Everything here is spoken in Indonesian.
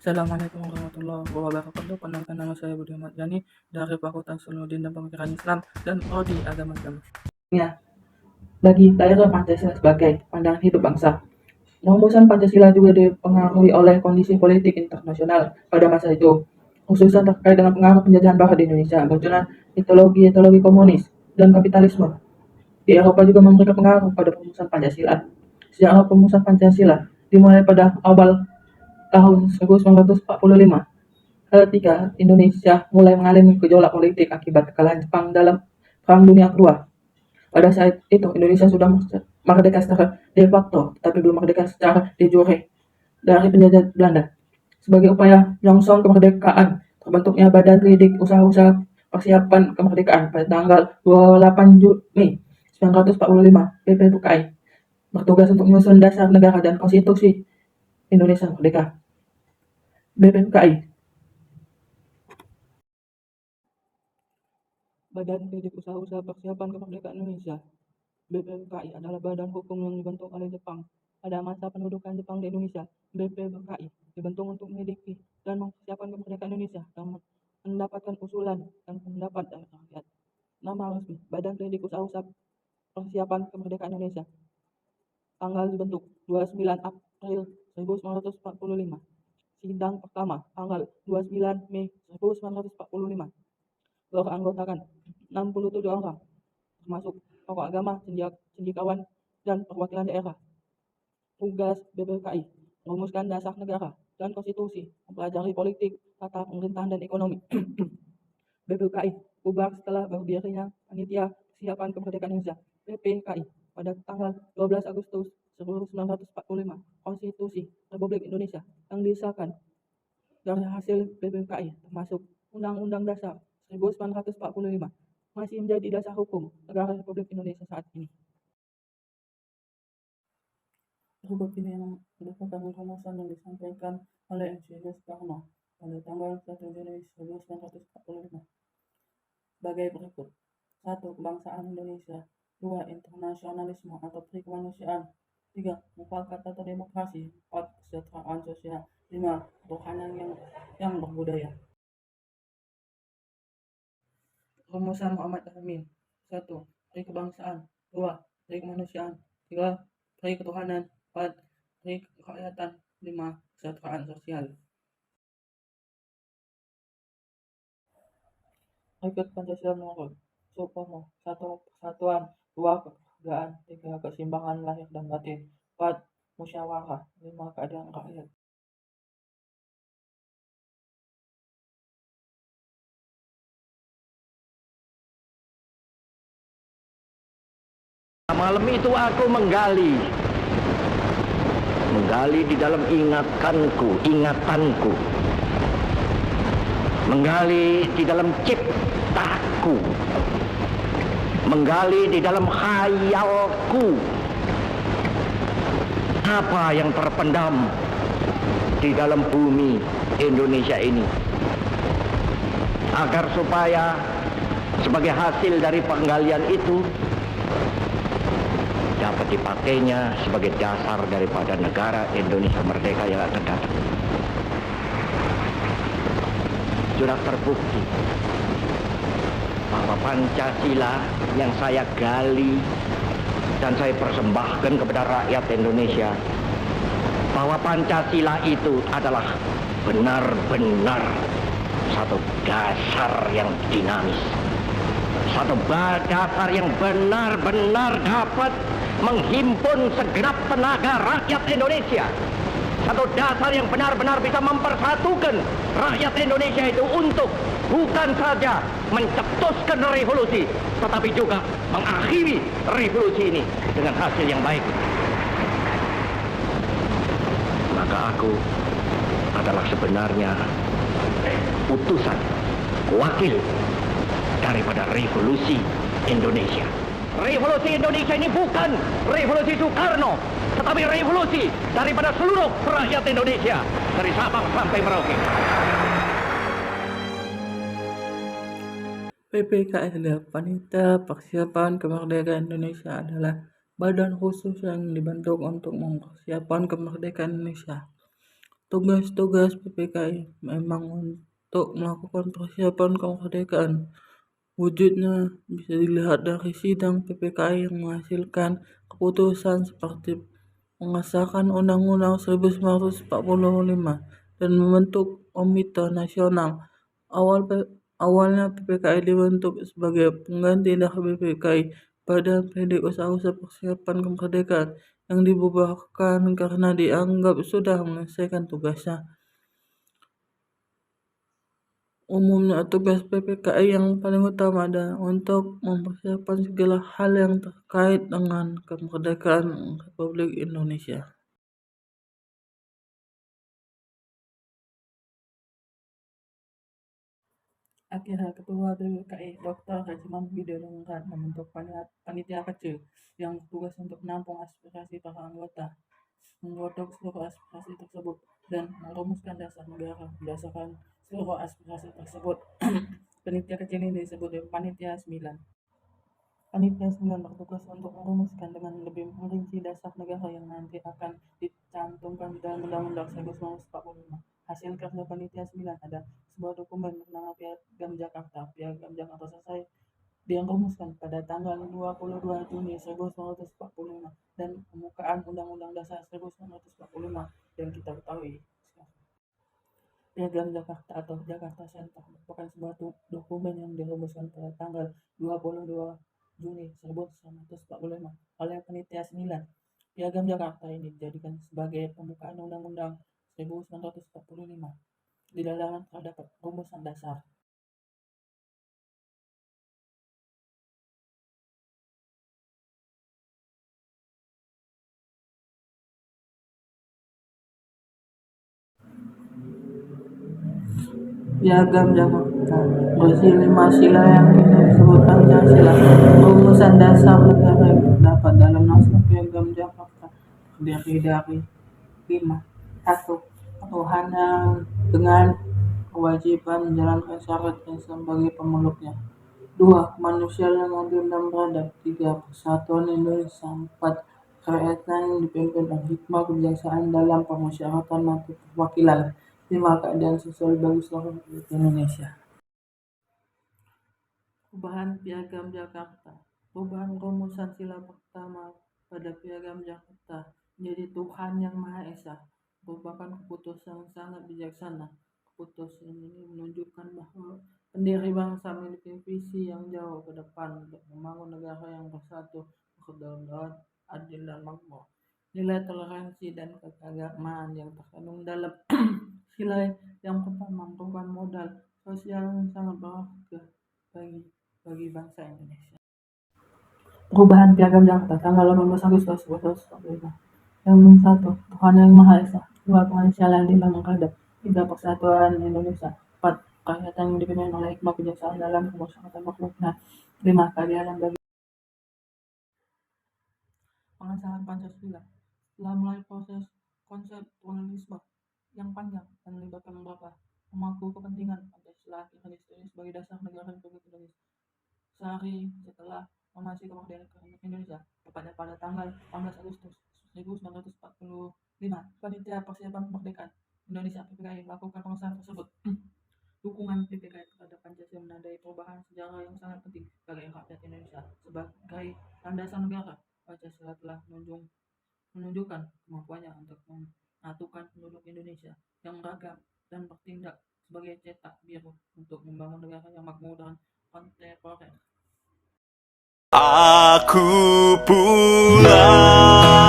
Assalamualaikum warahmatullahi wabarakatuh. Perkenalkan, nama saya Budi Ahmad Yani dari Fakultas Suluddin dan Pemikiran Islam dan Prodi Agama Islam. Ya, bagi daerah Pancasila sebagai pandangan hidup bangsa. Rumusan Pancasila juga dipengaruhi oleh kondisi politik internasional pada masa itu, khususnya terkait dengan pengaruh penjajahan Barat di Indonesia, munculnya ideologi komunis dan kapitalisme. Di Eropa juga memberikan pengaruh pada rumusan Pancasila. Sejarah rumusan Pancasila dimulai pada awal tahun 1945, ketika Indonesia mulai mengalami gejolak politik akibat kekalahan Jepang dalam Perang Dunia Kedua. Pada saat itu, Indonesia sudah merdeka secara de facto, tapi belum merdeka secara de jure dari penjajah Belanda. Sebagai upaya menyongsong kemerdekaan, terbentuknya Badan Lidik Usaha-Usaha Persiapan Kemerdekaan pada tanggal 28 Juni 1945, BPUKI, bertugas untuk menyusun dasar negara dan konstitusi Indonesia Merdeka. BPUKI, Badan Lidik Usaha-Usaha Persiapan Kemerdekaan Indonesia. BPUKI adalah badan hukum yang dibentuk oleh Jepang pada masa pendudukan Jepang di Indonesia. BPUKI dibentuk untuk menyelidiki dan mempersiapkan kemerdekaan Indonesia dan mendapatkan usulan dan pendapat dari rakyat. Nama resmi Badan Lidik Usaha-Usaha Persiapan Kemerdekaan Indonesia. Tanggal dibentuk 29 April 1945. Sidang pertama tanggal 29 Mei 1945. Beranggotakan 67 orang, termasuk tokoh agama, cendekiawan, dan perwakilan daerah. Tugas BPUKI merumuskan dasar negara dan konstitusi, mempelajari politik, tata pemerintahan, dan ekonomi. BPUKI bubar setelah berdirinya Panitia Persiapan Kemerdekaan Indonesia (PPKI) pada tanggal 12 Agustus 1945. Konstitusi Republik Indonesia yang disahkan dari hasil BPUKI termasuk Undang-Undang Dasar 1945 masih menjadi dasar hukum negara Republik Indonesia saat ini. Berikut ini yang merupakan rumusan yang disampaikan oleh Insinyur Soekarno pada tanggal 1 Juni 1945 sebagai berikut: 1. Kebangsaan Indonesia. 2. Internasionalisme atau pri kemanusiaan. 3. Mufakat atau demokrasi. 4. Kesejahteraan sosial. 5. Ketuhanan yang berbudaya. Rumusan Muhammad Amin. 1. Pri kebangsaan. 2. Pri kemanusiaan. 3. Pri ketuhanan. 4. Pri kerakyatan. 5. Kesejahteraan sosial. Berikut Pancasila menurut Supomo. 1. Persatuan. 2. Kekeluargaan. 3. Keseimbangan lahir dan batin. 4. Musyawarah. 5. Keadilan rakyat. Malam itu aku menggali di dalam ingatanku, menggali di dalam ciptaku, menggali di dalam khayalku, apa yang terpendam di dalam bumi Indonesia ini, agar supaya sebagai hasil dari penggalian itu dapat dipakainya sebagai dasar daripada negara Indonesia merdeka yang akan datang. Sudah terbukti bahwa Pancasila yang saya gali dan saya persembahkan kepada rakyat Indonesia, bahwa Pancasila itu adalah benar-benar satu dasar yang dinamis, satu dasar yang benar-benar dapat menghimpun segenap tenaga rakyat Indonesia, satu dasar yang benar-benar bisa mempersatukan rakyat Indonesia itu untuk bukan saja mencetuskan revolusi, tetapi juga mengakhiri revolusi ini dengan hasil yang baik. Maka aku adalah sebenarnya utusan, wakil daripada revolusi Indonesia. Revolusi Indonesia ini bukan revolusi Soekarno, tetapi revolusi daripada seluruh rakyat Indonesia, dari Sabang sampai Merauke. PPKI, Panitia Persiapan Kemerdekaan Indonesia, adalah badan khusus yang dibentuk untuk mempersiapkan kemerdekaan Indonesia. Tugas-tugas PPKI memang untuk melakukan persiapan kemerdekaan. Wujudnya bisa dilihat dari sidang PPKI yang menghasilkan keputusan seperti mengesahkan Undang-Undang 1945 dan membentuk Komite Nasional. Awalnya PPKI dibentuk sebagai pengganti dari BPKI, Badan Pendidik Usaha-Usaha Persiapan Kemerdekaan, yang dibubarkan karena dianggap sudah menyelesaikan tugasnya. Umumnya tugas PPKI yang paling utama adalah untuk mempersiapkan segala hal yang terkait dengan kemerdekaan Republik Indonesia. Akhirnya Ketua PPKI Dr. Haji Muhammad Murad membentuk panitia kecil yang bertugas untuk menampung aspirasi para anggota, menggodok seluruh aspirasi tersebut, dan merumuskan dasar negara berdasarkan seluruh aspirasi tersebut. Panitia kecil ini disebut Panitia 9. Panitia 9 bertugas untuk merumuskan dengan lebih merinci dasar negara yang nanti akan dicantumkan di dalam Undang-Undang 1945. Hasil kerja Panitia 9 ada sebuah dokumen bernama Piagam Jakarta. Piagam Jakarta selesai dirumuskan pada tanggal 22 Juni 1945 dan pembukaan Undang-Undang Dasar 1945 yang kita ketahui. Piagam Jakarta atau Jakarta Center merupakan sebuah dokumen yang dirumuskan pada tanggal 22 Juni 1945 oleh Panitia 9. Piagam Jakarta ini dijadikan sebagai pembukaan Undang-Undang 1945. Di dalamnya terdapat rumusan dasar. Piagam Jakarta berisi 5 sila yang kita sebut Pancasila. Rumusan dasar negara yang terdapat dalam naskah Piagam Jakarta terdiri dari 5. 1. Tuhan yang dengan kewajiban menjalankan syaratnya sebagai pemeluknya. 2. Kemanusiaan yang adil dan beradab. 3. Persatuan Indonesia. 4. Kerakyatan yang dipimpin oleh hikmah kebijaksanaan dalam permusyawaratan atau perwakilan. 5. Keadaan sosial bagi seluruh rakyat Indonesia. Perubahan Piagam Jakarta. Perubahan rumusan sila pertama pada Piagam Jakarta menjadi Tuhan Yang Maha Esa merupakan keputusan yang sangat bijaksana. Keputusan ini menunjukkan bahwa pendiri bangsa memiliki visi yang jauh ke depan untuk membangun negara yang bersatu, berdaulat, adil dan makmur. Nilai toleransi dan keagamaan yang terkandung dalam sila yang pertama merupakan modal sosial yang sangat berharga bagi bangsa Indonesia. Perubahan Piagam Jakarta tanggal 18 Agustus 1945. Yang 1. Tuhan Yang Maha Esa. 2. Kemanusiaan yang adil dan beradab. 3. Persatuan Indonesia. 4. Kerakyatan yang dipimpin oleh hikmah kebijaksanaan dalam permusyawaratan perwakilan. 5. Keadilan bagi pengesahan Pancasila. Setelah melalui proses konseptualisme yang panjang dan melibatkan beberapa pemangku kepentingan, Pancasila akhirnya disetujui sebagai dasar negara Republik Indonesia. Sehari setelah proklamasi kemerdekaan Indonesia, tepatnya pada tanggal 18 Agustus 1945, Panitia Persiapan Kemerdekaan Indonesia PPKI melakukan pengesahan tersebut. Dukungan PPKI terhadap Pancasila menandai perubahan sejarah yang sangat penting bagi rakyat Indonesia. Sebagai landasan negara, Pancasila telah menunjukkan kemampuannya untuk menyatukan penduduk Indonesia yang ragam dan bertindak sebagai cetak biru untuk membangun negara yang makmur dan kontemporer. Aku pulang